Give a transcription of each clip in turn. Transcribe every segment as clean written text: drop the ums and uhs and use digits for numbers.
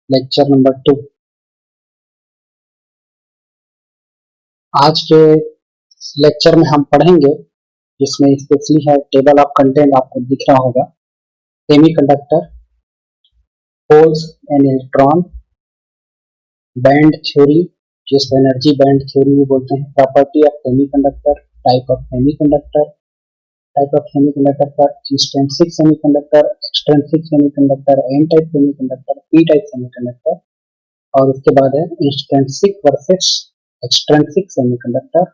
Lecture number 2। आज के lecture में हम पढ़ेंगे, जिसमें स्पेशली है टेबल ऑफ कंटेंट आपको दिख रहा होगा। Semiconductor, holes and electron, band theory जिसको एनर्जी बैंड थ्योरी भी बोलते हैं, property of semiconductor, type of semiconductor, type of semiconductor पर intrinsic semiconductor, extrinsic semiconductor, N type semiconductor, P type semiconductor, और उसके बाद है इंट्रिंसिक वर्सेस एक्सट्रिंसिक सेमीकंडक्टर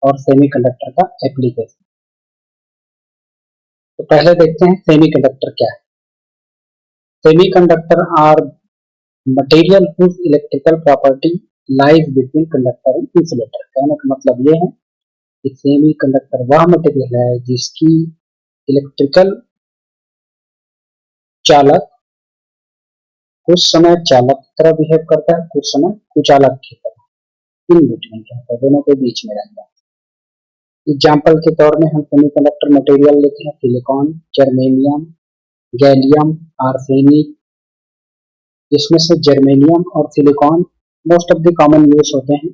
और सेमीकंडक्टर का एप्लीकेशन। तो पहले देखते हैं सेमीकंडक्टर क्या है। Semiconductor are material whose electrical property lies between conductor and insulator. कहने का मतलब ये है कि सेमीकंडक्टर वह मटेरियल है जिसकी इलेक्ट्रिकल चालक कुछ समय चालक की तरह बिहेव करता है, कुछ समय कुचालक की तरह, इन बिटवीन रहता है, दोनों के बीच में रहता है। एग्जाम्पल के तौर में हम सेमीकंडक्टर मटेरियल लेते हैं सिलिकॉन, जर्मेनियम, गैलियम, आर्सेनिक। इसमें से जर्मेनियम और silicon most of the common use होते हैं।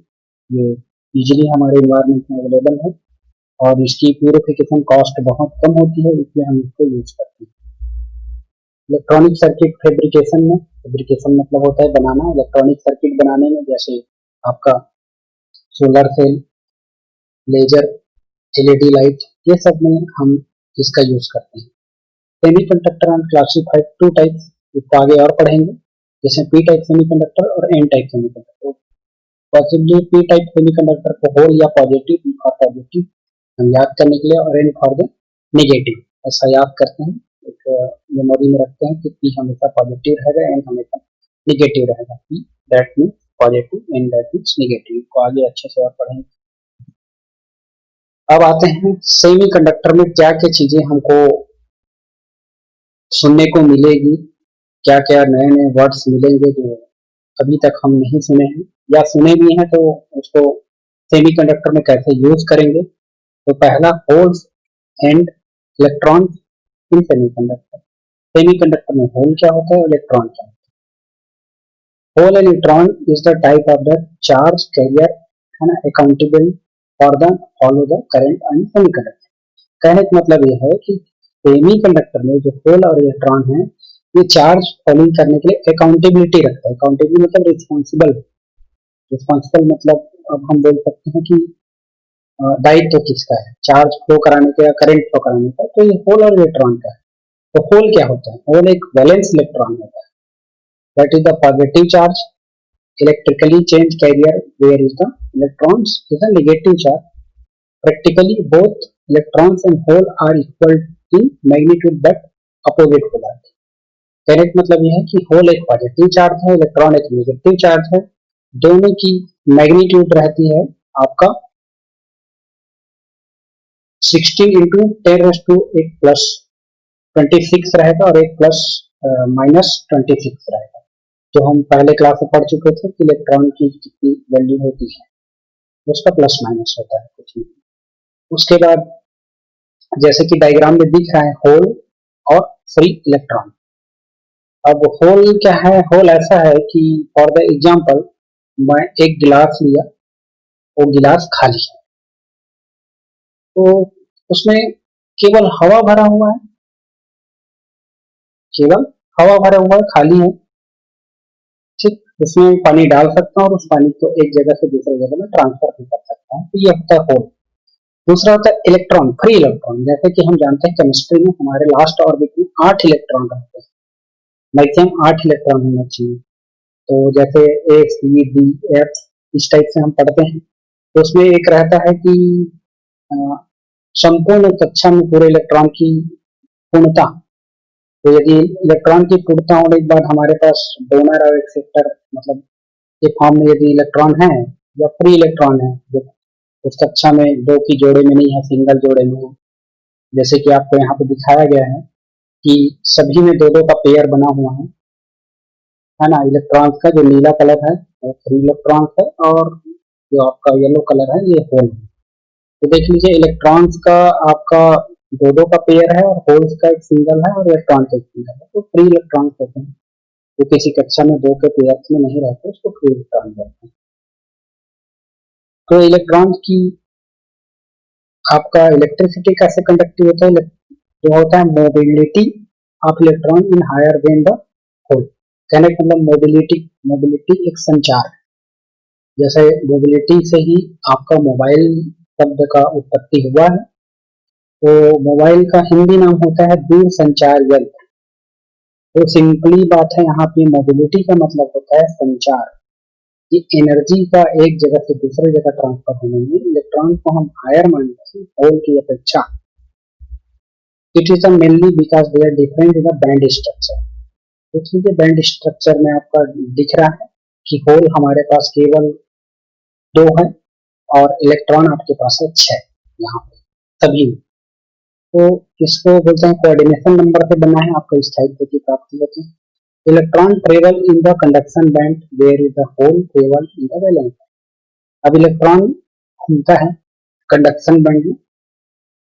ये इजीली हमारे इन्वायरमेंट में अवेलेबल है और इसकी प्यूरिफिकेशन कॉस्ट बहुत कम होती है, इसलिए हम इसको यूज करते हैं। इलेक्ट्रॉनिक सर्किट फैब्रिकेशन में, फैब्रिकेशन मतलब होता है बनाना, इलेक्ट्रॉनिक सर्किट बनाने में जैसे आपका solar cell, laser, LED light, ये सब में हम इसका यूज करते हैं। Semiconductor are classified two types, इसको आगे और पढ़ेंगे, जैसे पी टाइप सेमीकंडक्टर और N type semiconductor. Possibly P type semiconductor को होल या पॉजिटिव और पॉजिटिव हम याद करने के लिए, और एन फॉर द नेगेटिव ऐसा याद करते हैं, एक मेमोरी में रखते हैं कि पी हमेशा पॉजिटिव रहेगा, एन हमेशा नेगेटिव रहेगा। P that means positive, N that means negative. को आगे अच्छे से और पढ़ेंगे। अब आते हैं सेमीकंडक्टर में क्या क्या चीजें हमको सुनने को मिलेगी, क्या क्या नए नए वर्ड्स मिलेंगे जो अभी तक हम नहीं सुने हैं या सुने भी हैं, तो उसको सेमीकंडक्टर में कैसे यूज करेंगे। तो पहला, holes and electron in semiconductor. Semiconductor में होल क्या होता है, इलेक्ट्रॉन क्या होता है। Hole and electron is the type of the charge carrier है ना, accountable for the follow the current and semiconductor. कहने का मतलब ये है कि सेमीकंडक्टर में जो होल और इलेक्ट्रॉन है, ये चार्ज फॉलोइंग करने के लिए अकाउंटेबिलिटी रखता है। अकाउंटेबिलिटी मतलब रिस्पॉन्सिबल, रिस्पॉन्सिबल मतलब अब हम बोल सकते हैं कि दायित्व तो किसका है, चार्ज फ्लो कराने का या करंट फ्लो कराने का, तो ये होल और इलेक्ट्रॉन का है। तो होल क्या होता है, होल एक वैलेंस इलेक्ट्रॉन होता है, that is the positive charge electrically change carrier where is the electrons is the negative charge. Practically both electrons and hole are equal in magnitude but opposite polarity. कहने का मतलब यह है कि hole एक positive charge है, electron एक negative charge है, दोनों की मैग्नीट्यूड रहती है आपका 16 इंटू 10⁻⁻⁻26 रहेगा, और एक प्लस -26 रहेगा। जो हम पहले क्लास में पढ़ चुके थे कि इलेक्ट्रॉन की कितनी वैल्यू होती है, उसका प्लस माइनस होता है कुछ नहीं। उसके बाद जैसे कि डायग्राम में दिख रहा है होल और फ्री इलेक्ट्रॉन। अब होल क्या है, होल ऐसा है कि फॉर द एग्जांपल मैं एक गिलास लिया, वो गिलास खाली है, तो उसमें केवल हवा भरा हुआ है, केवल हवा भरा हुआ है, खाली है, ठीक। उसमें पानी डाल सकता हूँ और उस पानी को एक जगह से दूसरी जगह में ट्रांसफर भी कर सकता हूँ, तो ये होता है होल। दूसरा होता है इलेक्ट्रॉन, फ्री इलेक्ट्रॉन। जैसे कि हम जानते हैं केमिस्ट्री में हमारे लास्ट ऑर्बिट में 8 इलेक्ट्रॉन रहते हैं, मैक्सिमम 8 इलेक्ट्रॉन होना चाहिए। तो जैसे ए सी डी एफ इस टाइप से हम पढ़ते हैं, तो उसमें एक रहता है कि संपूर्ण कक्षा में पूरे इलेक्ट्रॉन की पूर्णता। तो यदि इलेक्ट्रॉन की पूर्णता होने के बाद हमारे पास डोनर और एक्सेप्टर मतलब के फॉर्म में यदि इलेक्ट्रॉन है या फ्री इलेक्ट्रॉन है, जो उस कक्षा में दो की जोड़े में नहीं है, सिंगल जोड़े में है, जैसे कि आपको यहाँ पे दिखाया गया है कि सभी में दो दो का पेयर बना हुआ है ना। इलेक्ट्रॉन्स का जो नीला कलर है वो फ्री इलेक्ट्रॉन्स है, और जो आपका येलो कलर है ये होल है। तो देख लीजिए इलेक्ट्रॉन्स का आपका दो दो का पेयर है, और होल्स का एक सिंगल है, और इलेक्ट्रॉन का एक सिंगल है, तो फ्री इलेक्ट्रॉन्स होते हैं। वो किसी कक्षा में 2 के पेयर्स में नहीं रहते, उसको फ्री इलेक्ट्रॉन बोलते हैं। तो इलेक्ट्रॉन की आपका इलेक्ट्रिसिटी कैसे कंडक्टिव होता है, जो होता है mobility of electron in higher than the hole. कहने का मतलब मोबिलिटी, मोबिलिटी एक संचार है। जैसे मोबिलिटी से ही आपका मोबाइल शब्द का उत्पत्ति हुआ है, तो मोबाइल का हिंदी नाम होता है दूर संचार यंत्र। तो सिंपली बात है, यहाँ पे मोबिलिटी का मतलब होता है संचार। ये एनर्जी का एक जगह से दूसरे जगह ट्रांसफर होने में इलेक्ट्रॉन को हम हायर मानते हैं होल की अपेक्षा। It is mainly because they are different in the band structure. देखिए बैंड स्ट्रक्चर में आपका दिख रहा है कि होल हमारे पास केवल 2 है और इलेक्ट्रॉन आपके पास है 6 यहाँ पे सभी में। तो इसको बोलते हैं कोऑर्डिनेशन नंबर से बना है, आपको स्थायित्व की प्राप्ति होती है। Electron travel in the conduction band where is the hole travel in the valence. अब इलेक्ट्रॉन घूमता है कंडक्शन बैंड में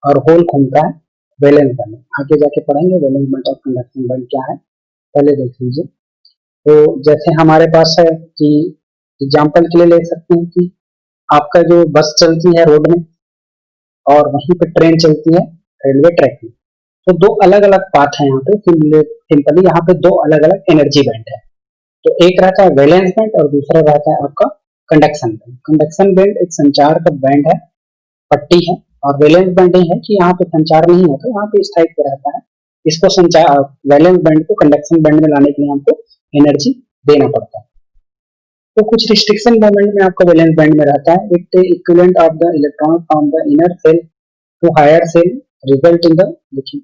और होल घूमता है वैलेंस बैंड में। आगे जाके पढ़ेंगे वैलेंस बैंड और कंडक्शन बैंड क्या है, पहले देख लीजिए। तो जैसे हमारे पास है कि एग्जाम्पल के लिए ले सकते हैं कि आपका जो बस चलती है रोड में और वहीं पे ट्रेन चलती है रेलवे ट्रैक में, तो 2 अलग अलग पाथ है यहाँ पे। सिंपली यहाँ पे 2 अलग अलग एनर्जी बैंड है। तो एक रहता है वैलेंस बैंड और दूसरा रहता है आपका कंडक्शन बैंड। कंडक्शन बैंड एक संचार का बैंड है, पट्टी है, और वैलेंस बैंड है कि यहाँ पे संचार नहीं होता, यहाँ पे स्थायित्व रहता है। इसको संचार वैलेंस बैंड को कंडक्शन बैंड में लाने के लिए हमको एनर्जी देना पड़ता है। तो कुछ रिस्ट्रिक्शन मोमेंट में आपका वैलेंस बैंड में रहता है। It equivalent of the electron from the inner shell to higher shell result in the, देखिए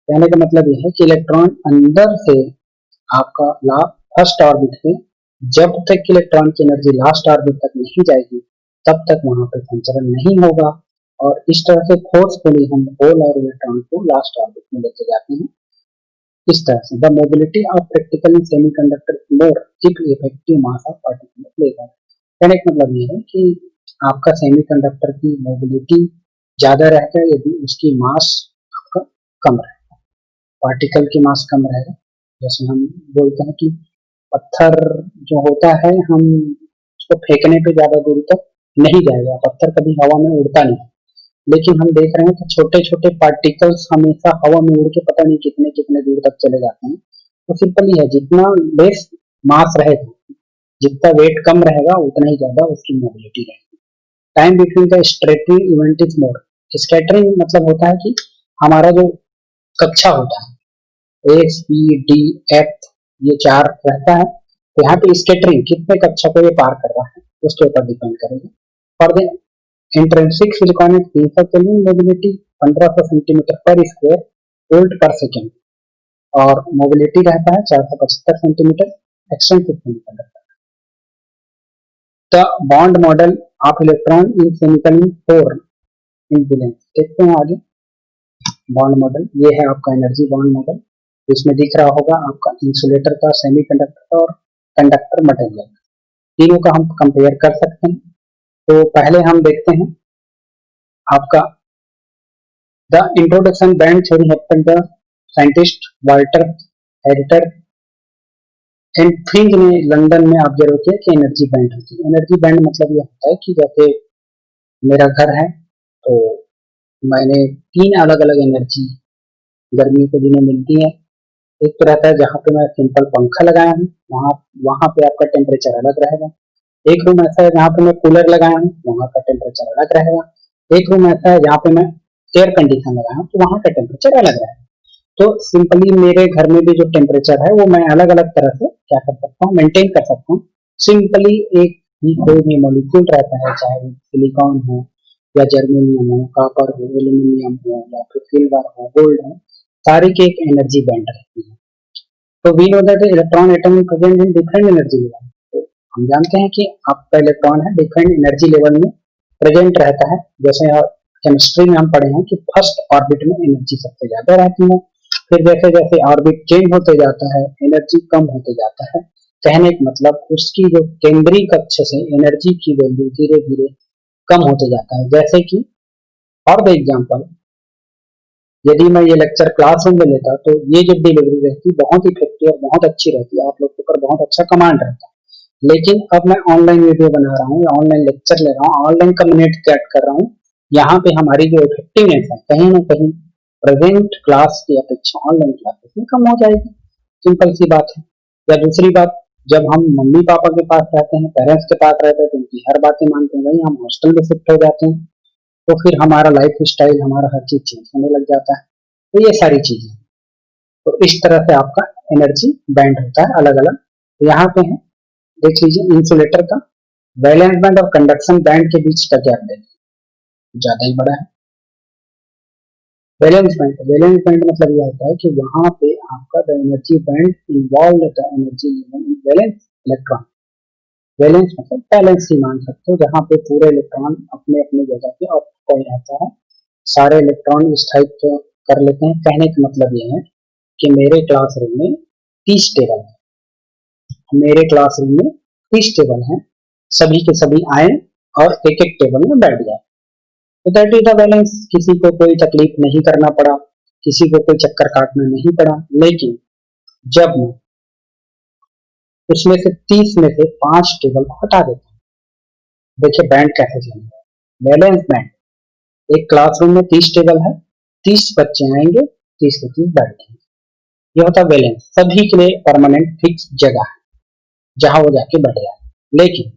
कहने का मतलब यह है कि इलेक्ट्रॉन अंदर से आपका फर्स्ट ऑर्बिट में जब तक इलेक्ट्रॉन की एनर्जी लास्ट ऑर्बिट तक नहीं जाएगी तब तक वहां पर संचरण नहीं होगा, और इस तरह से फोर्सफुली हम होल और इलेक्ट्रॉन को लास्ट ऑर्बिट में लेके जाते हैं। इस तरह से the mobility of practical semiconductor more if effective mass of particular लेगा। कहने का मतलब ये है कि आपका सेमीकंडक्टर की मोबिलिटी ज्यादा रहता है यदि उसकी मास आपका कम रहेगा, पार्टिकल की मास कम रहेगा। जैसे हम बोलते हैं कि पत्थर जो होता है हम उसको फेंकने पे ज्यादा दूर तक नहीं जाएगा, पत्थर कभी हवा में उड़ता नहीं, लेकिन हम देख रहे हैं कि छोटे छोटे पार्टिकल्स हमेशा हवा में उड़ के पता नहीं कितने कितने दूर तक चले जाते हैं। तो सिंपल ही है, जितना लेस मास रहेगा, जितना वेट कम रहेगा, उतना ही ज्यादा उसकी मोबिलिटी रहेगी। Time between the scattering event is more. Scattering मतलब होता है कि हमारा जो कक्षा होता है एस बी डी एफ ये 4 रहता है, तो यहाँ पे स्कैटरिंग कितने कक्षा को ये पार कर रहा है उसके ऊपर डिपेंड करेगा। For the intrinsic silicon kelvin mobility 1500 centimetre per square volt per second, और मोबिलिटी रहता है 475 centimetre extensive semiconductor. The bond model of electron in semiconductor four इम्बुलेंस। देखते हैं आगे बॉन्ड मॉडल, ये है आपका एनर्जी बॉन्ड मॉडल। इसमें दिख रहा होगा आपका इंसुलेटर का, सेमीकंडक्टर और कंडक्टर मटेरियल, तीनों का हम कंपेयर कर सकते हैं। तो पहले हम देखते हैं आपका the introduction band theory happened the scientist Walter Heitler and Fritz ने लंदन में ऑब्जर्व किया कि एनर्जी बैंड होती है। एनर्जी बैंड मतलब ये होता है कि जैसे मेरा घर है तो मैंने 3 अलग अलग एनर्जी गर्मियों के दिनों मिलती है। एक तो रहता है जहाँ पे मैं सिंपल पंखा लगाया हूँ, वहाँ वहाँ पे आपका टेम्परेचर अलग रहेगा। एक रूम ऐसा है जहाँ पे मैं कूलर लगाया हूँ, वहाँ का टेम्परेचर अलग रहेगा। एक रूम ऐसा है जहाँ पे मैं एयर कंडीशन लगाया हूँ, तो वहाँ का टेम्परेचर अलग रहेगा। तो सिंपली मेरे घर में भी जो टेम्परेचर है वो मैं अलग अलग तरह से क्या कर सकता हूँ, मेंटेन कर सकता हूँ। सिंपली एक भी कोई भी मॉलिक्यूल रहता है, चाहे वो सिलिकॉन हो या जर्मेनियम हो, कॉपर हो, एल्यूमिनियम हो या फिर सिल्वर हो, गोल्ड हो, सारी की एक एनर्जी बैंड रहती है। तो we know that electron atom present in different energy level. तो हम जानते हैं कि आपका इलेक्ट्रॉन है डिफरेंट एनर्जी लेवल में प्रेजेंट रहता है। जैसे केमिस्ट्री में हम पढ़े हैं कि फर्स्ट ऑर्बिट में एनर्जी सबसे ज्यादा रहती है, फिर जैसे जैसे ऑर्बिट चेंज होते जाता है एनर्जी कम होते जाता है। कहने का मतलब उसकी जो केंद्रीय कक्ष से एनर्जी की वैल्यू धीरे धीरे कम होते जाता है। जैसे कि फॉर द एग्जाम्पल यदि मैं ये लेक्चर क्लासरूम में लेता तो ये जो डिलीवरी रहती बहुत इफेक्टिव और बहुत अच्छी रहती, आप लोग के ऊपर बहुत अच्छा कमांड रहता। लेकिन अब मैं ऑनलाइन वीडियो बना रहा हूँ, ऑनलाइन लेक्चर ले रहा हूँ, ऑनलाइन कम्युनिकेट कर रहा हूँ, यहाँ पे हमारी जो इफेक्टिवनेस है कहीं ना कहीं प्रेजेंट क्लास की अपेक्षा ऑनलाइन क्लासेस में कम हो जाएगी। सिंपल सी बात है। या दूसरी बात, जब हम मम्मी पापा के पास रहते हैं, पेरेंट्स के पास रहते हैं, तो उनकी हर बातें मानते हैं, वही हम हॉस्टल में शिफ्ट हो जाते हैं तो फिर हमारा लाइफ स्टाइल, हमारा हर चीज चेंज होने लग जाता है। तो ये सारी चीजें, तो इस तरह से आपका एनर्जी बैंड होता है अलग अलग। तो यहाँ पे है, देख लीजिए इंसुलेटर का वैलेंस बैंड और कंडक्शन बैंड के बीच का गैप देखिए, ज्यादा ही बड़ा है। वैलेंस बैंड मतलब यह होता है कि वहां पे आपका the energy band involve the energy level in valence electron. Valence मतलब बैलेंस ही मान सकते हो, जहाँ पे पूरे इलेक्ट्रॉन अपने अपने जगह पे ऑक्यूपाई रहता है, सारे इलेक्ट्रॉन स्थायित्व कर लेते हैं। कहने का मतलब यह है कि मेरे क्लासरूम में 30 टेबल है, मेरे क्लासरूम में 30 टेबल हैं, सभी के सभी आए और एक एक टेबल में बैठ जाए, तो दैट इज द बैलेंस। किसी को कोई तकलीफ नहीं करना पड़ा, किसी को कोई चक्कर काटना नहीं पड़ा। लेकिन जब मैं उसमें से 30 में से 5 टेबल को हटा देता हूँ, देखिए बैंड कैसे चलेगा। बैलेंस बैंड, एक क्लासरूम में 30 टेबल है, 30 बच्चे आएंगे, 30 के 30 बैठेंगे, ये होता है बैलेंस। सभी के लिए परमानेंट फिक्स जगह है जहां वो जाके बैठ जाए। लेकिन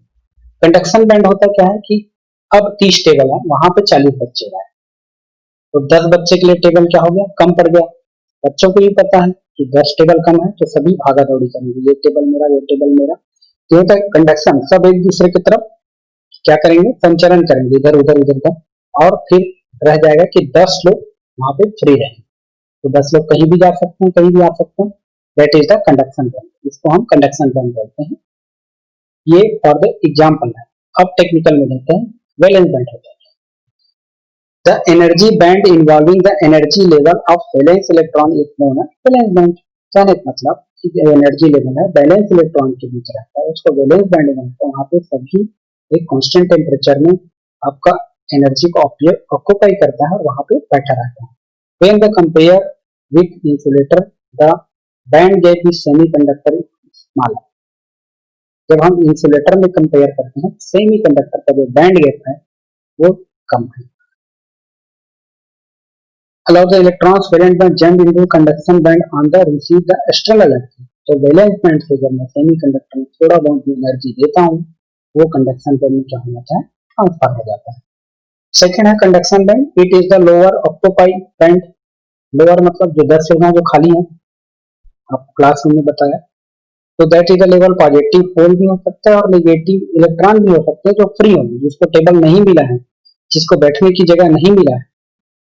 कंडक्शन बैंड होता क्या है कि अब 30 टेबल है, वहां पे 40 बच्चे गए, तो 10 बच्चे के लिए टेबल क्या हो गया, कम पड़ गया। बच्चों को भी पता है कि 10 टेबल कम है, तो सभी भागा दौड़ी करेंगे, ये टेबल मेरा, ये टेबल मेरा। तो होता है कंडक्शन, सब एक दूसरे की तरफ क्या करेंगे, संचरण करेंगे इधर उधर इधर उधर, और फिर रह जाएगा कि 10 लोग वहां पे फ्री रहेंगे। तो 10 लोग कहीं भी जा सकते हैं, कहीं भी आ सकते हैं। That is the conduction band, इसको हम कंडक्शन बैंड बोलते हैं। ये फॉर द एग्जाम्पल है। अब टेक्निकल में देखते हैं वैलेंस बैंड होता है। The energy band involving the energy level of valence electron is known as valence band। कहने का मतलब एनर्जी लेवल है वैलेंस इलेक्ट्रॉन के बीच रहता है, उसको वैलेंस बैंड में रहता है। वहां पे सभी एक कांस्टेंट टेम्परेचर में आपका एनर्जी को ऑक्यूपाई करता है और वहां पे बैठा रहता है। When the compare with insulator, the band gap is semiconductor smaller। जब हम इंसुलेटर में कंपेयर करते हैं, सेमीकंडक्टर का जो बैंड गैप है वो कम है। Allow the electrons valence band jump into conduction band on the receive the external energy। तो वैलेंस बैंड से जब मैं सेमीकंडक्टर में थोड़ा बहुत एनर्जी देता हूँ, वो कंडक्शन बैंड में क्या हो जाता है, ट्रांसफर हो जाता है। सेकेंड है conduction band, it is the lower occupy band. Lower मतलब जो 10 जगह जो खाली है, आपको क्लासरूम में बताया। तो that is the level, positive hole भी हो सकता है और नेगेटिव इलेक्ट्रॉन भी हो सकते हैं जो फ्री होंगे, जिसको टेबल नहीं मिला है, जिसको बैठने की जगह नहीं मिला है,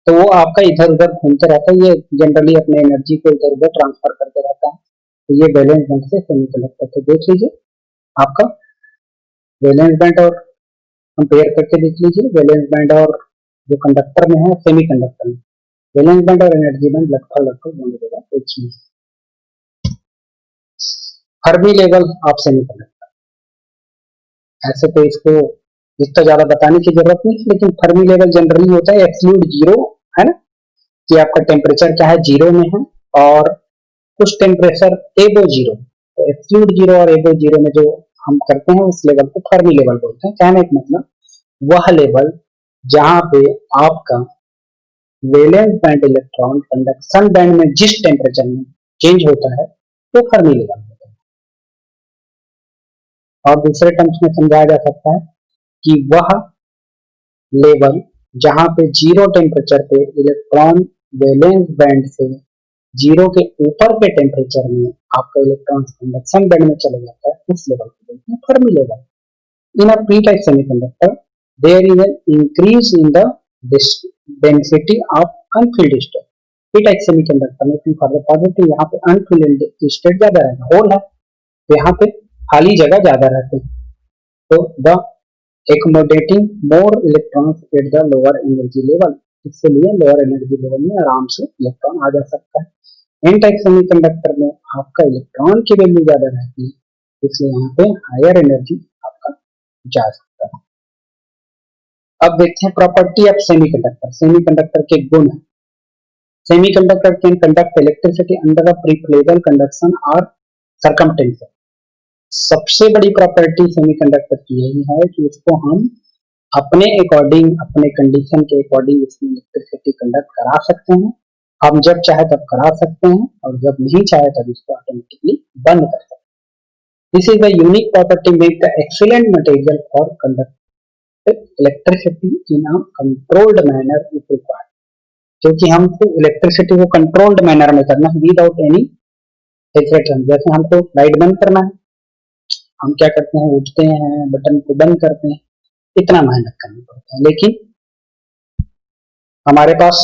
तो वो आपका इधर उधर घूमते रहता है। ये जनरली अपने एनर्जी को इधर उधर ट्रांसफर करते रहता है। तो ये वैलेंस बैंड से सेमीकंडक्टर। तो देख लीजिए आपका वैलेंस बैंड और कंपेयर करके देख लीजिए, वैलेंस बैंड और जो कंडक्टर में है सेमीकंडक्टर में, वैलेंस बैंड और एनर्जी बैंड लगभग लगभग दोनों जगह एक चीज। फर्मी लेवल ऑफ सेमीकंडक्टर, ऐसे तो इसको इतना ज्यादा बताने की जरूरत नहीं, लेकिन फर्मी लेवल जनरली होता है एब्सोल्यूट जीरो, है ना, कि आपका टेम्परेचर क्या है, जीरो में है, और कुछ टेम्परेचर एबो जीरो। तो एब्सोल्यूट जीरो और एबो जीरो में जो हम करते हैं उस लेवल को फर्मी लेवल बोलते हैं। कहने का मतलब वह लेवल जहां पे आपका valence band electron conduction band में जिस टेम्परेचर में चेंज होता है वो फर्मी लेवल होता है। और दूसरे टर्म्स में समझाया जा सकता है कि वह लेवल जहां पे जीरो टेम्परेचर पे इलेक्ट्रॉन वैलेंस बैंड से जीरो के ऊपर के टेम्परेचर में आपका इलेक्ट्रॉन कंडक्शन बैंड में चला जाता है, उस लेवल को बोलते हैं fermi level. In a P type semiconductor there is an increase in the density of unfilled state. P type semiconductor में पी फॉर द पॉजिटिव, यहाँ पे अनफिल्ड स्टेट ज्यादा रहेगा, होल है तो यहाँ पे खाली जगह ज्यादा रहती है। तो the accommodating more electrons at the lower energy level, इसलिए लोअर एनर्जी लेवल में आराम से इलेक्ट्रॉन आ जा सकता है। एन टाइप सेमीकंडक्टर में आपका इलेक्ट्रॉन की वैल्यू ज्यादा रहती है, इसलिए यहाँ पे हायर एनर्जी आपका जा सकता है। अब देखते हैं प्रॉपर्टी ऑफ सेमीकंडक्टर, सेमीकंडक्टर के गुण। Semiconductor can conduct electricity under a pre-label conduction or circumstances. सबसे बड़ी प्रॉपर्टी सेमीकंडक्टर की यही है कि इसको हम अपने अकॉर्डिंग, अपने कंडीशन के अकॉर्डिंग इसमें इलेक्ट्रिसिटी कंडक्ट करा सकते हैं। हम जब चाहे तब करा सकते हैं और जब नहीं चाहे तब इसको ऑटोमेटिकली बंद कर सकते हैं। This is the unique property make the excellent material for conduct electricity in a controlled manner if required. क्योंकि हमको इलेक्ट्रिसिटी को कंट्रोल्ड मैनर में करना है विदाउट एनी हेजिटेशन। जैसे हमको लाइट बंद करना है, हम क्या करते हैं, उठते हैं, बटन को बंद करते हैं, इतना मेहनत करनी पड़ता है। लेकिन हमारे पास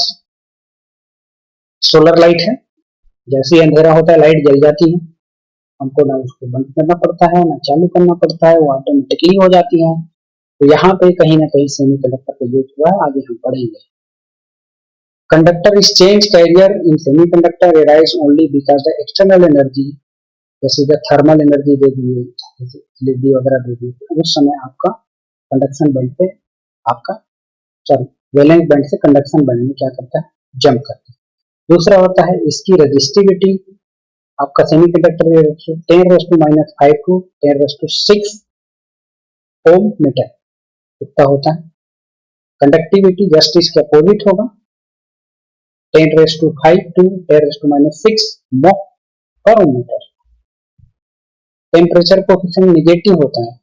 सोलर लाइट है, जैसे ही अंधेरा होता है लाइट जल जाती है, हमको ना उसको बंद करना पड़ता है ना चालू करना पड़ता है, वो ऑटोमेटिकली हो जाती है। तो यहाँ पे कहीं ना कहीं सेमीकंडक्टर का यूज हुआ है, आगे हम पढ़ेंगे। Conductor exchange carrier in semiconductor arise only because the external energy, जैसे जो थर्मल एनर्जी दे दिए, जैसे एलईडी वगैरह दे दिए, तो उस समय आपका कंडक्शन बैंड पे आपका वैलेंस बैंड से कंडक्शन बैंड में क्या करता है, जंप करता है। दूसरा होता है इसकी रेजिस्टिविटी, आपका सेमीकंडक्टर 10⁻⁵ टू 10⁶ ओम मीटर कितना होता है। कंडक्टिविटी जस्ट इसके अपोजिट होगा, 10⁵ to 10⁻⁶ mho per ohm metre. Temperature coefficient negative होता है।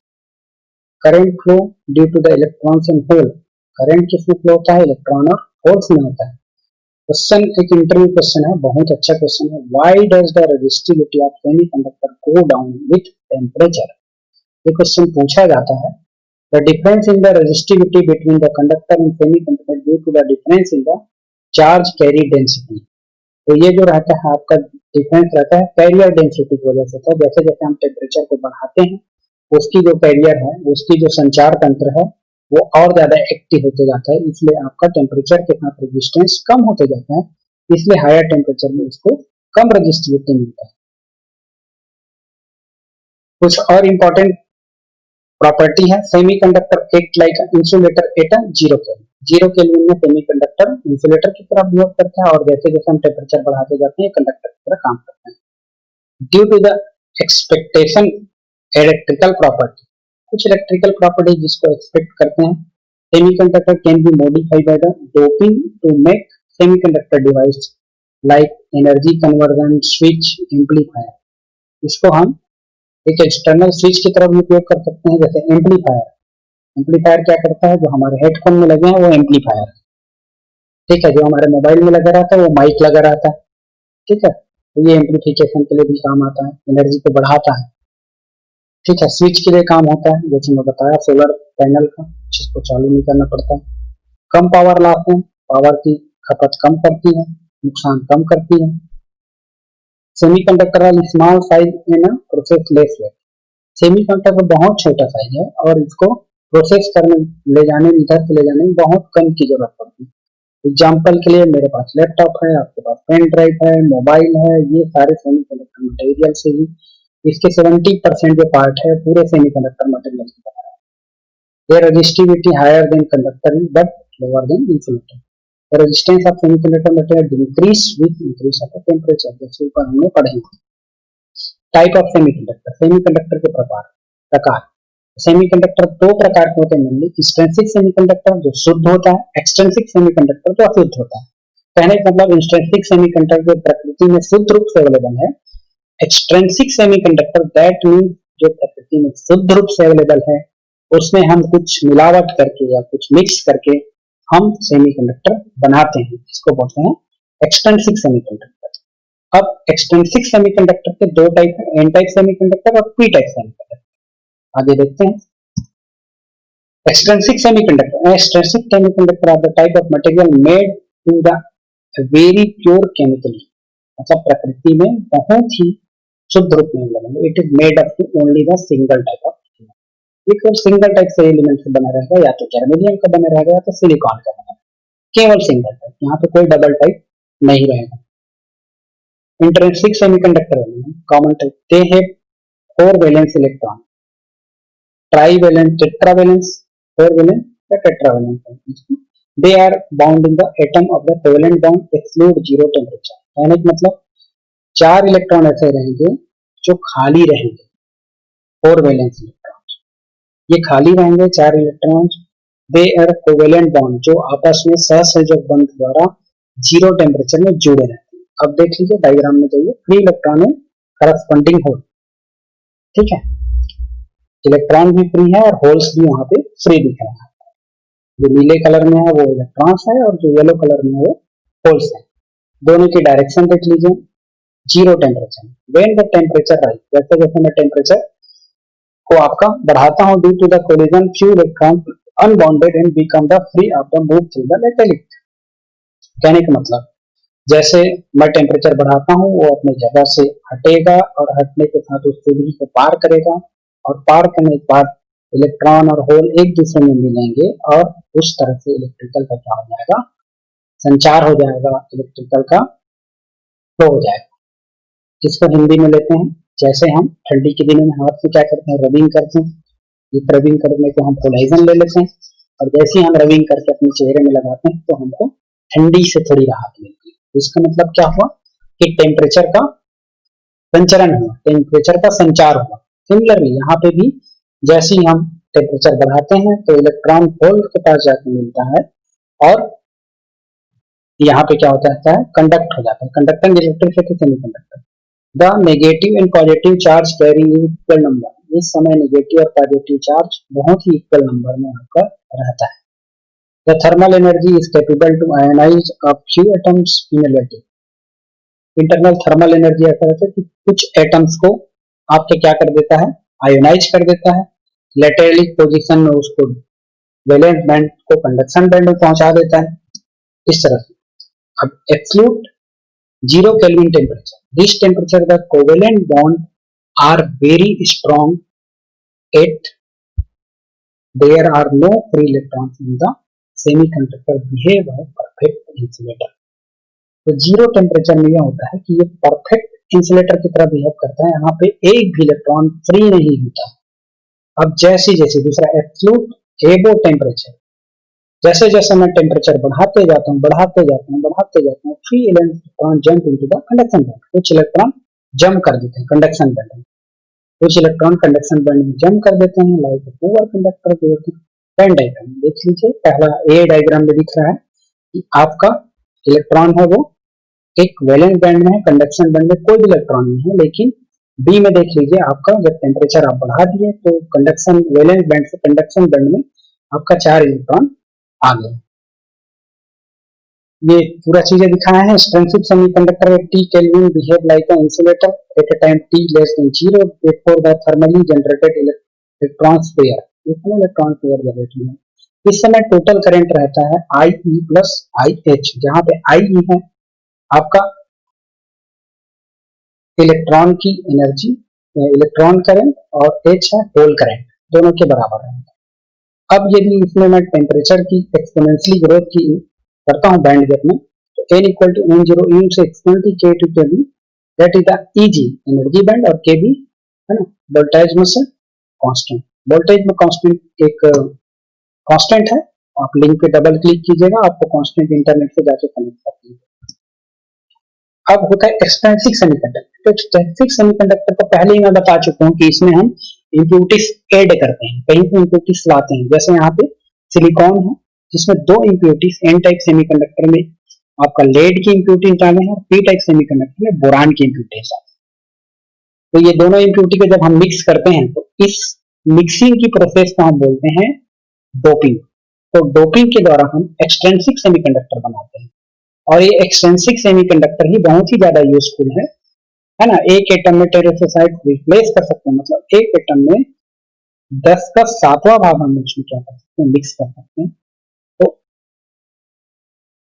Current flow due to the electrons and hole, current किसमें फ्लो होता है, इलेक्ट्रॉन और होल्स में होता है। क्वेश्चन एक इंटरव्यू क्वेश्चन है, बहुत अच्छा क्वेश्चन है। Why does the resistivity of semiconductor go down with temperature, ये क्वेश्चन पूछा जाता है। The difference in the resistivity between the conductor and semiconductor due to the difference in the charge carry density. तो ये जो रहता है आपका डिफरेंस रहता है कैरियर डेंसिटी की वजह से। तो जैसे जैसे हम टेम्परेचर को बढ़ाते हैं, उसकी जो कैरियर है, उसकी जो संचार तंत्र है, वो और ज्यादा एक्टिव होते जाता है, इसलिए आपका टेम्परेचर के साथ रेजिस्टेंस कम होते जाता है, इसलिए हायर टेम्परेचर में इसको कम रेजिस्टिविटी मिलता है। कुछ और इंपॉर्टेंट प्रॉपर्टी है, semiconductor act like insulator at a zero kelvin. Zero kelvin में सेमीकंडक्टर इंसुलेटर की तरह बिहेव करता है और जैसे जैसे हम टेम्परेचर बढ़ाते जाते हैं कंडक्टर की तरह काम करता है। Due to the expectation electrical property, कुछ इलेक्ट्रिकल प्रॉपर्टी जिसको एक्सपेक्ट करते हैं, semiconductor can be modified by the doping to make semiconductor device like energy conversion switch amplifier. इसको हम एक एक्सटर्नल स्विच की तरह भी उपयोग कर सकते हैं, जैसे एम्पलीफायर। एम्पलीफायर क्या करता है, जो हमारे हेडफोन में लगे हैं वो एम्पलीफायर है, ठीक है। जो हमारे मोबाइल में लगा रहता है वो माइक लगा रहता है, ठीक है। तो ये एम्पलीफिकेशन के लिए भी काम आता है, एनर्जी को बढ़ाता है, ठीक है। स्विच के लिए काम होता है, जैसे मैं बताया सोलर पैनल का, जिसको चालू नहीं करना पड़ता है। कम पावर लाते हैं, पावर की खपत कम करती है, नुकसान कम करती है। Semiconductor small size in a process less weight, semiconductor बहुत छोटा साइज है और इसको प्रोसेस करने ले जाने इधर से ले जाने में बहुत कम की जरूरत पड़ती है। एग्जाम्पल के लिए मेरे पास लैपटॉप है, आपके पास पेन ड्राइव है, मोबाइल है, ये सारे सेमीकंडक्टर मटेरियल से ही, इसके 70% जो पार्ट है पूरे सेमीकंडक्टर मटेरियल से बना है। Their resistivity higher than conductor but lower than insulator. The resistance of semiconductor material decrease with increase of the temperature. जैसे ऊपर हमने पढ़ेंगे। टाइप ऑफ सेमीकंडक्टर, सेमीकंडक्टर के प्रकार। सेमीकंडक्टर दो प्रकार के होते हैं मेनली, एक्सट्रिंसिक सेमीकंडक्टर जो शुद्ध होता है, एक्सट्रिंसिक सेमीकंडक्टर जो अशुद्ध होता है। कहने का मतलब इंट्रिंसिक सेमीकंडक्टर जो प्रकृति में शुद्ध रूप से अवेलेबल है, एक्सट्रिंसिक सेमीकंडक्टर दैट मींस जो प्रकृति में शुद्ध रूप से अवेलेबल है, उसमें हम कुछ मिलावट करके या कुछ मिक्स करके हम सेमीकंडक्टर बनाते हैं, इसको बोलते हैं एक्सट्रिंसिक सेमीकंडक्टर। अब एक्सट्रिंसिक सेमीकंडक्टर के दो टाइप है, एन टाइप सेमीकंडक्टर और पी टाइप सेमीकंडक्टर। आगे देखते हैं। Extrinsic semiconductor, extrinsic semiconductor are the type of material made to the very pure chemically, मतलब प्रकृति में बहुत ही शुद्ध रूप में available. It is made up to only the single type of, केवल सिंगल टाइप से एलिमेंट से बना रहेगा, या तो जर्मेनियम का बना रहेगा या तो सिलिकॉन का बना, केवल सिंगल टाइप, यहाँ पे कोई डबल टाइप नहीं रहेगा। Intrinsic semiconductor element common type, they have 4 valence electron, trivalence, tetravalence, 4 valence या tetravalence. They are bound in the atom of the covalent bond exclude zero temperature. कहने का मतलब 4 इलेक्ट्रॉन ऐसे रहेंगे जो खाली रहेंगे, 4 वैलेंस इलेक्ट्रॉन, ये खाली रहेंगे 4 electron. They are covalent bond, जो आपस में सहसंयोजक बंध द्वारा जीरो टेम्परेचर में जुड़े रहते हैं। अब देख लीजिए डायग्राम में जाइए, फ्री इलेक्ट्रॉन है करस्पॉन्डिंग होल, ठीक है, इलेक्ट्रॉन भी फ्री है और होल्स भी वहां पे फ्री दिख रहा है। जो नीले कलर में है वो इलेक्ट्रॉन्स है और जो येलो कलर में है वो होल्स है। दोनों की डायरेक्शन देख लीजिए, zero temperature. When the temperature rise, जैसे जैसे मैं टेम्परेचर को आपका बढ़ाता हूं due to the collision few electron unbounded and become the free after move through the metallic. कहने का मतलब जैसे मैं टेम्परेचर बढ़ाता हूं वो अपनी जगह से हटेगा और हटने के साथ उस दूरी को पार करेगा और पार करने के बाद इलेक्ट्रॉन और होल एक दूसरे में मिलेंगे और उस तरह से इलेक्ट्रिकल का क्या हो जाएगा, संचार हो जाएगा, इलेक्ट्रिकल का फ्लो हो जाएगा। इसको हिंदी में लेते हैं, जैसे हम ठंडी के दिनों में हाथ से क्या करते हैं, रबिंग करते हैं, इस रबिंग करने को हम कोलाइजन ले लेते हैं और जैसे ही हम रबिंग करके अपने चेहरे में लगाते हैं तो हमको ठंडी से थोड़ी राहत मिलती है। इसका मतलब क्या हुआ कि टेम्परेचर का संचरण हुआ, टेम्परेचर का संचार हुआ। सिमिलरली यहाँ पे भी जैसे ही हम टेम्परेचर बढ़ाते हैं तो इलेक्ट्रॉन होल के पास जाकर मिलता है और यहाँ पे क्या होता है, कंडक्ट हो जाता है। Conducting electricity semiconductor. The negative and positive charge carrying equal number. इस समय नेगेटिव और पॉजिटिव चार्ज बहुत ही इक्वल नंबर में आपका रहता है। The thermal energy is capable to ionise a few atoms in a lattice. Internal thermal energy ऐसा रहता है कि कुछ एटम्स को आपके क्या कर देता है, आयोनाइज कर देता है, लेटरली पोजीशन में उसको वैलेंस बैंड को कंडक्शन बैंड में पहुंचा देता है, इस तरह से। अब absolute zero kelvin temperature, this temperature the covalent bond are very strong at there are no free electrons in the semiconductor behave as perfect insulator. तो जीरो टेम्परेचर में यह होता है कि ये परफेक्ट इंसुलेटर की तरह बिहेव करता है, यहाँ पे एक भी इलेक्ट्रॉन फ्री नहीं होता। अब जैसे जैसे दूसरा एब्सोल्यूट एबो टेम्परेचर, जैसे जैसे मैं टेम्परेचर बढ़ाते जाता हूँ free electron jump into the conduction band. कुछ इलेक्ट्रॉन जंप कर देते हैं कंडक्शन बैंड में, कुछ इलेक्ट्रॉन कंडक्शन बैंड में जंप कर देते हैं, लाइक पुअर कंडक्टर जो होते हैं। पेन डायग्राम देख लीजिए, पहला ए डायग्राम में दिख रहा है कि आपका इलेक्ट्रॉन है वो एक वैलेंस बैंड में है, कंडक्शन बैंड में कोई भी इलेक्ट्रॉन नहीं है। लेकिन बी में देख लीजिए, आपका जब टेम्परेचर आप बढ़ा दिए तो कंडक्शन वैलेंस बैंड से कंडक्शन बैंड में आपका 4 इलेक्ट्रॉन आ गया। ये पूरा चीजें दिखाया है। Expensive semiconductor at T kelvin behave like an insulator at a time T less than 0 before the thermally generated electron pair. इसमें इलेक्ट्रॉन पेयर जनरेट हुआ। इस समय टोटल करंट रहता है IE प्लस IH, जहां पे IE है आपका इलेक्ट्रॉन की एनर्जी, इलेक्ट्रॉन करंट, और H है होल करंट, दोनों के बराबर है। अब यदि इसमें मैं टेम्परेचर की एक्सपोनेंशियली ग्रोथ की करता हूं बैंड गैप में, तो n equal to n0 u से exponentially k to kb, that is the EG energy band, और kb है ना वोल्टेज में से कांस्टेंट। वोल्टेज में कांस्टेंट एक कांस्टेंट है, आप लिंक पे डबल क्लिक कीजिएगा, आपको कांस्टेंट इंटरनेट से जाके कनेक्ट कर दीजिएगा। अब होता है एक्सट्रिंसिक सेमीकंडक्टर। तो एक्सट्रिंसिक सेमीकंडक्टर को पहले ही मैं बता चुका हूं कि इसमें हम इंप्यूरिटीज ऐड करते हैं, कहीं से इंप्यूरिटीज लाते हैं। जैसे यहाँ पे सिलिकॉन है जिसमें 2 इंप्यूरिटीज एन टाइप सेमीकंडक्टर में आपका लेड की इंप्यूरिटीज डाले हैं और पी टाइप सेमीकंडक्टर में बोरान की इंप्यूरिटीज डाले। तो ये दोनों इंप्यूरिटी को जब हम मिक्स करते हैं तो इस मिक्सिंग की प्रोसेस को हम बोलते हैं डोपिंग। तो डोपिंग के द्वारा हम एक्सट्रिंसिक सेमीकंडक्टर बनाते हैं, और ये एक्सट्रिंसिक सेमीकंडक्टर ही बहुत ही ज्यादा यूजफुल है ना। एक एटम में टेरेसोसाइट रिप्लेस कर सकते हैं, मतलब एक एटम में 10 का 7वां भाग हम उसमें क्या कर सकते हैं, मिक्स कर सकते हैं। तो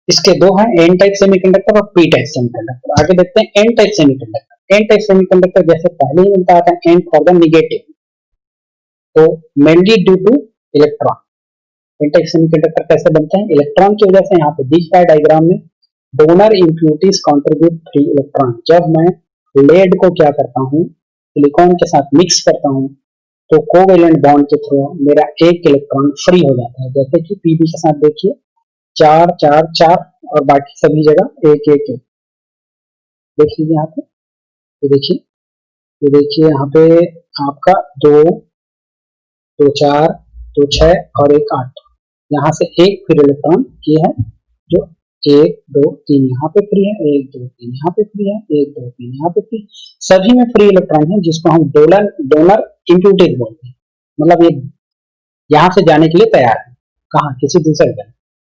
इसके दो हैं, एन टाइप सेमीकंडक्टर और पी टाइप सेमीकंडक्टर। आगे देखते हैं N type semiconductor. N type semiconductor जैसे पहले ही बताया था, एन फॉर द नेगेटिव, तो mainly due to electron. N type semiconductor कैसे बनते हैं, इलेक्ट्रॉन की वजह से। यहाँ पे दिख रहा है डायग्राम में, donor impurities contribute free electron. जब मैं लेड को क्या करता हूँ, सिलिकॉन के साथ मिक्स करता हूँ, तो कोवेलेंट बॉन्ड के थ्रू मेरा एक इलेक्ट्रॉन फ्री हो जाता है। जैसे कि पीबी के साथ देखिए 4 4 4 और बाकी सभी जगह 1 1 1। देख लीजिए यहाँ पे, ये देखिए यहाँ पे आपका 2 2 4 2 6 और 1 8। यहाँ से एक फ्री इलेक्ट्रॉन ये है जो 1 2 3 यहाँ पे फ्री है, 1 2 3 यहाँ पे फ्री है, 1 2 3 यहाँ पे फ्री। सभी में फ्री इलेक्ट्रॉन है जिसको हम डोनर इम्प्यूटेड बोलते हैं। मतलब ये यहाँ से जाने के लिए तैयार है, कहाँ, किसी दूसरी जगह।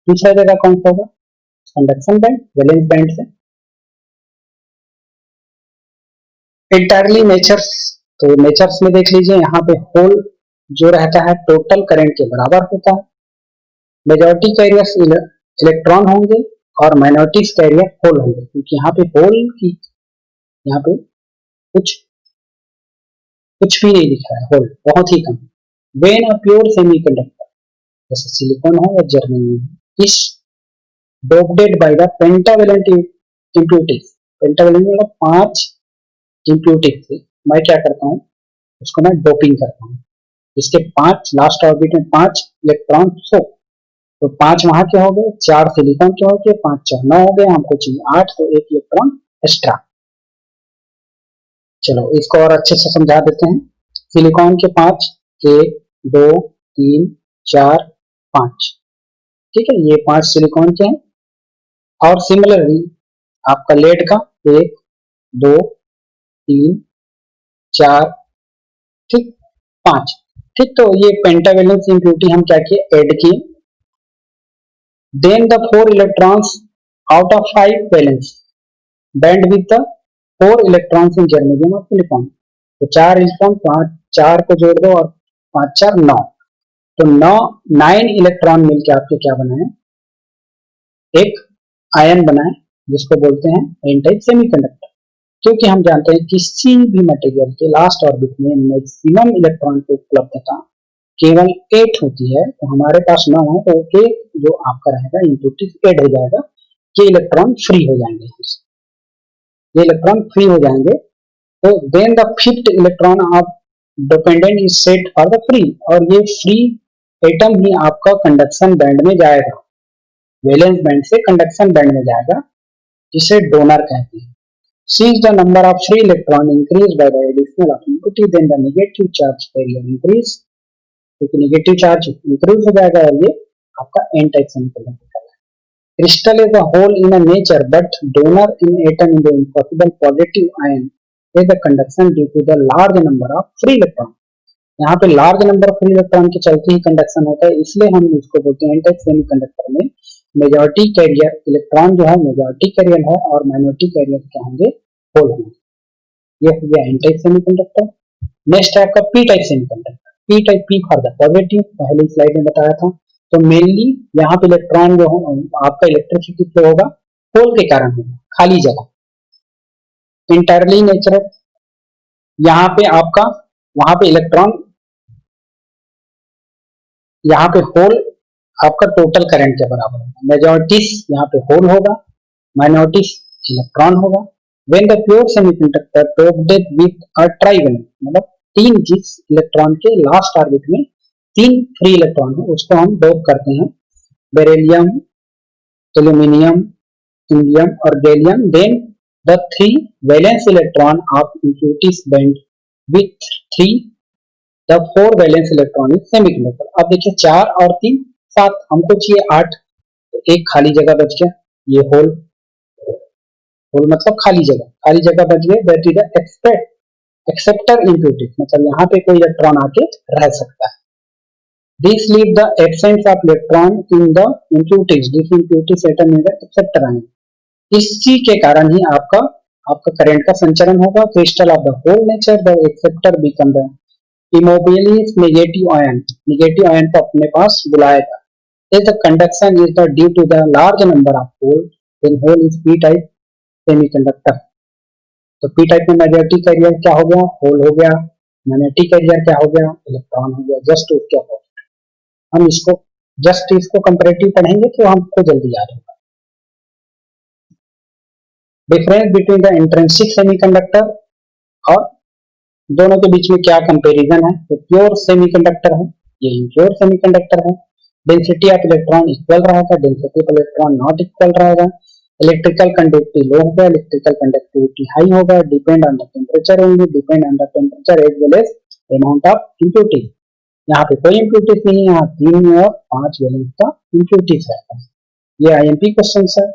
दूसरा जगह कौन सा होगा? कंडक्शन बैंड, वैलेंस बैंड से। इंटायरली नेचर्स, तो नेचर्स में देख लीजिए यहाँ पे होल जो रहता है टोटल करंट के बराबर होता है। मेजॉरिटी कैरियर्स इलेक्ट्रॉन होंगे और माइनॉरिटीज कैरियर होल होंगे, क्योंकि यहाँ पे होल की यहाँ पे कुछ कुछ भी नहीं दिख रहा है, होल बहुत ही कम। वेन अ प्योर सेमीकंडक्टर जैसे सिलिकॉन हो या जर्मेनियम इस doped by the pentavalent impurities. Pentavalent मतलब 5 इम्प्यूरिटीज से मैं क्या करता हूँ, उसको मैं डोपिंग करता हूँ। इसके 5 लास्ट ऑर्बिट में 5 इलेक्ट्रॉन हो, तो 5 वहां के हो गए, 4 सिलिकॉन के हो गए, 5 4 9 हो गए, हमको चाहिए 8, तो 1 इलेक्ट्रॉन एक्स्ट्रा। चलो इसको और अच्छे से समझा देते हैं। सिलिकॉन के 5 1 2 3 4 5, ठीक है, ये 5 सिलिकॉन के हैं। और सिमिलरली आपका लेड का 1 2 3 4, ठीक, 5, ठीक। तो ये पेंटावेलेंस इम्प्यूरिटी हम क्या किए, ऐड किए। Then the 4 electrons out of 5 valence band with the 4 electrons in germanium और सिलिकॉन। तो 4 इलेक्ट्रॉन, 5 4 को जोड़ दो और 5 4 9, तो 9 इलेक्ट्रॉन मिलकर आपके क्या बनाए, एक आयन बनाए जिसको बोलते हैं एन टाइप सेमीकंडक्टर। क्योंकि हम जानते हैं किसी भी मटेरियल के लास्ट ऑर्बिट में मैक्सिमम इलेक्ट्रॉन की उपलब्धता केवल 8 होती है, तो हमारे पास 9 है, तो एक जो आपका रहेगा इम्प्यूरिटी ऐड हो जाएगा, ये इलेक्ट्रॉन फ्री हो जाएंगे, ये इलेक्ट्रॉन फ्री हो जाएंगे। तो then the 5th electron of dependent is set for the free, और ये फ्री एटम ही आपका कंडक्शन बैंड में जाएगा, वैलेंस बैंड से कंडक्शन बैंड में जाएगा, जिसे डोनर कहते हैं। Since the number of free electron increase by the additional affinity, then the negative charge carrier increase, क्योंकि नेगेटिव चार्ज इंक्रीज हो जाएगा और ये आपका एन टाइप सेमीकंडक्टर है। Crystal is a hole in a nature but donor in atom in the impossible positive ion is the conduction due to the large number of free electron. यहाँ पे large number of free electron के चलते ही conduction होता है, इसलिए हम इसको बोलते हैं एन टाइप सेमीकंडक्टर में मेजॉरिटी कैरियर इलेक्ट्रॉन जो है मेजॉरिटी कैरियर है और माइनॉरिटी कैरियर क्या होंगे, होल होंगे। ये हो गया एन टाइप सेमीकंडक्टर। नेक्स्ट है आपका P type semiconductor. P type, P for the positive, पहले स्लाइड में बताया था। तो मेनली यहाँ पे इलेक्ट्रॉन जो है आपका इलेक्ट्रिसिटी फ्लो होगा होल के कारण होगा, खाली जगह। इंटायरली नेचुरल, यहाँ पे आपका वहां पे इलेक्ट्रॉन, यहाँ पे होल आपका टोटल करंट के बराबर होगा। मेजॉरिटीज यहाँ पे होल होगा, माइनॉरिटीज इलेक्ट्रॉन होगा। When the pure semiconductor doped with a trivalent, मतलब 3 जिस इलेक्ट्रॉन के लास्ट ऑर्बिट में 3 फ्री इलेक्ट्रॉन है उसको हम डोप करते हैं, बेरिलियम, एल्यूमिनियम, इंडियम और gallium. Then the 3 valence electron of impurities band with 3 the 4 valence electron is semiconductor. अब देखिए 4 और 3 7, हमको चाहिए 8, तो एक खाली जगह बच गया, ये होल, होल मतलब खाली जगह बच गई, that is the acceptor impurity, मतलब यहाँ पे कोई इलेक्ट्रॉन आके रह सकता है। This leave the absence of electron in the impurities, this impurities atom is the acceptor ion. इसी के कारण ही आपका करंट का संचरण होगा। Crystal of the hole nature, the acceptor become the immobile negative ion, negative ion को अपने पास बुलाएगा। If the conduction is the due to the large number of holes, then hole is p-type semiconductor. तो p-type में majority career क्या हो गया, whole हो गया, minority carrier क्या हो गया, इलेक्ट्रॉन हो गया। जस्ट उसके अपोजिट हम इसको कंपैरेटिव पढ़ेंगे तो हमको जल्दी याद होगा। Difference between the intrinsic semiconductor और दोनों के बीच में क्या कंपैरिजन है, तो प्योर सेमीकंडक्टर है, ये इम्प्योर सेमीकंडक्टर है। डेंसिटी ऑफ इलेक्ट्रॉन इक्वल रहेगा, density of electron not equal रहेगा, इलेक्ट्रिकल कंडक्टिविटी लो होगा, इलेक्ट्रिकल कंडक्टिविटी हाई होगा, depend on the temperature only, depend on the temperature as well as amount of impurities. यहाँ पे कोई impurities नहीं है, यहाँ 3 और 5 वैलेंस का इम्प्यूरिटीज रहता है। ये आईएमपी क्वेश्चन है।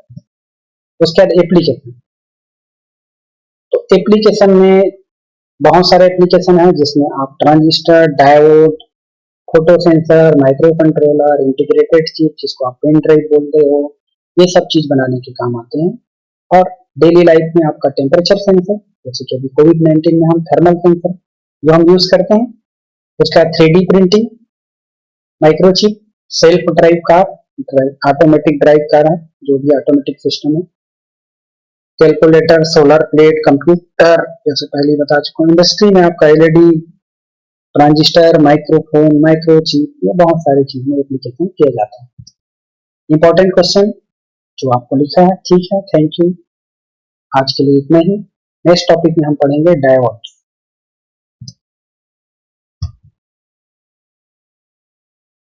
उसके बाद एप्लीकेशन, तो एप्लीकेशन में बहुत सारे एप्लीकेशन है जिसमें आप transistor, diode, photo sensor, micro controller, integrated chip जिसको आप पेन ड्राइव बोलते हो, ये सब चीज बनाने के काम आते हैं। और डेली लाइफ में आपका टेम्परेचर सेंसर, जैसे कि अभी कोविड-19 में हम थर्मल सेंसर जो हम यूज करते हैं, उसका 3D printing, microchip, self drive car, automatic drive car है, जो भी ऑटोमेटिक सिस्टम है, कैलकुलेटर, सोलर प्लेट, कंप्यूटर, जैसे पहले बता चुका हूँ। इंडस्ट्री में आपका एलईडी, ट्रांजिस्टर, माइक्रोफोन, माइक्रोचिप, ये बहुत सारी चीजें एप्लीकेशन किया जाता है। इंपॉर्टेंट क्वेश्चन जो आपको लिखा है, ठीक है, थैंक यू। आज के लिए इतना ही। नेक्स्ट टॉपिक में हम पढ़ेंगे डायोड।